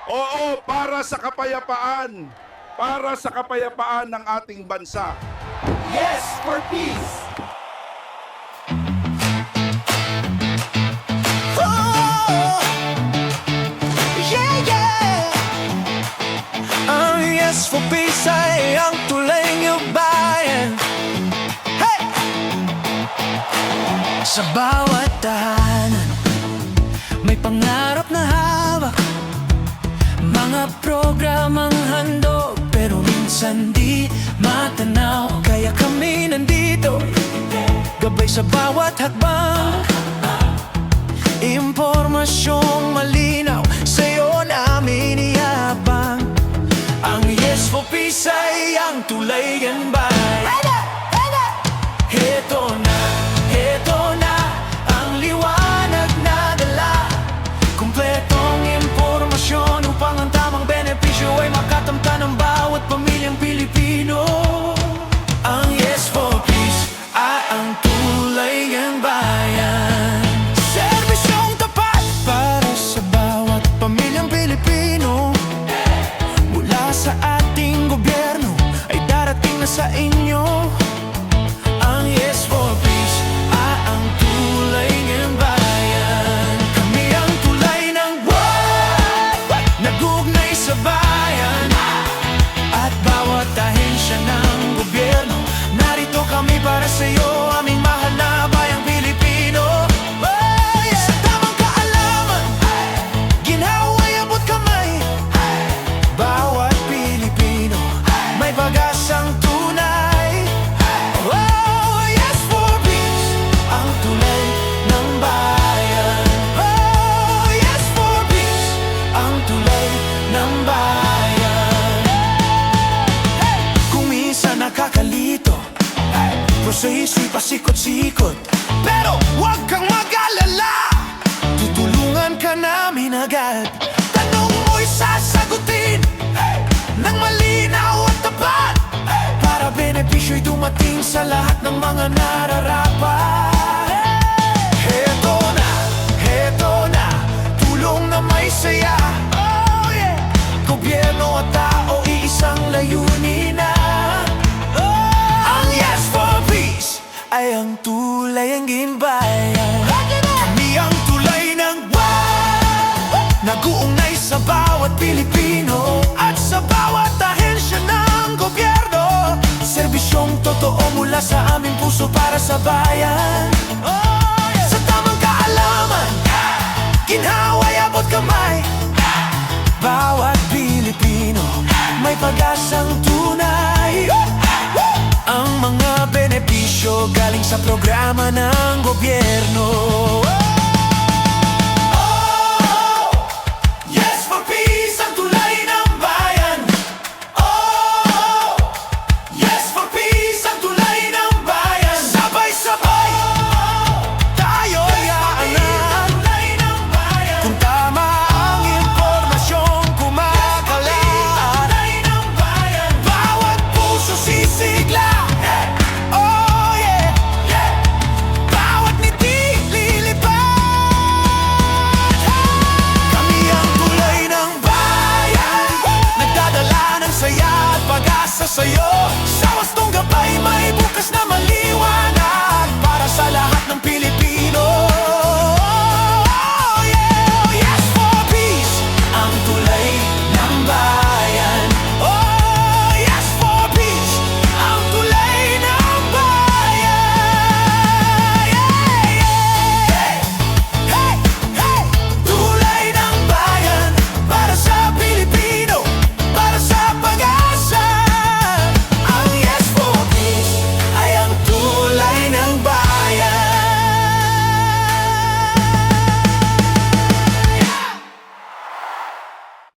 Oo, para sa kapayapaan. Para sa kapayapaan ng ating bansa. Yes for peace! Oh, yeah, yeah. Ang yes for peace ay ang tulay ng bayan. Hey! Sa bawat tahanan may pangarap na hawak, mga programang handog, pero minsan di matanaw. Kaya kami nandito, gabay sa bawat hakbang, impormasyong malinaw, sa'yo namin iyabang. Ang yes for peace ay ang tulay ng bayan. Heto na ang liwanag na dala, kumpletong impormasyon upang ang tamang benepisyo ay makatamta ng bawat pamilyang Pilipino. Ang yes for peace ay ang tulay ng bayan. Serbisyong tapat para sa bawat pamilyang Pilipino. Mula sa ating gobyerno ay darating na sa inyo. Ang yes for peace ay ang tulay ng bayan. Kami ang tulay ng buwan, nag-uugnay sa bayan. At bawat ahensya ng gobyerno, narito kami para sa iyo, aming mahal na bayang Pilipino. Oh, yeah. Sa tamang kaalaman, ginhawa'y abot kamay. Bawat Pilipino may pag-asang tunay. Oh, yes for peace, ang tulay ng bayan. Oh, yes for peace, ang tulay ng bayan. Kung minsan nakakalito, proseso'y pasikot-sikot, pero huwag kang mag-alala, tutulungan ka namin agad. Tanong mo'y sasagutin ng malinaw at tapat, para benepisyo'y dumating sa lahat ng mga nararapat. Heto na, tulong na may saya. Oh yeah, gobyerno at tao, iisang layunin na. Ang yes for peace ay ang tulay ng ginbayan. Kami ang tulay ng buwan, nag-uugnay sa bawat Pilipino at sa bawat ahensya ng gobyerno. Serbisyong totoo mula sa aming puso para sa bayan. Oh, yeah. Sa tamang kaalaman, ginhawa'y abot kamay. Bawat Pilipino may pag-asang tunay. Ang mga benepisyo galing sa programa ng gobyerno.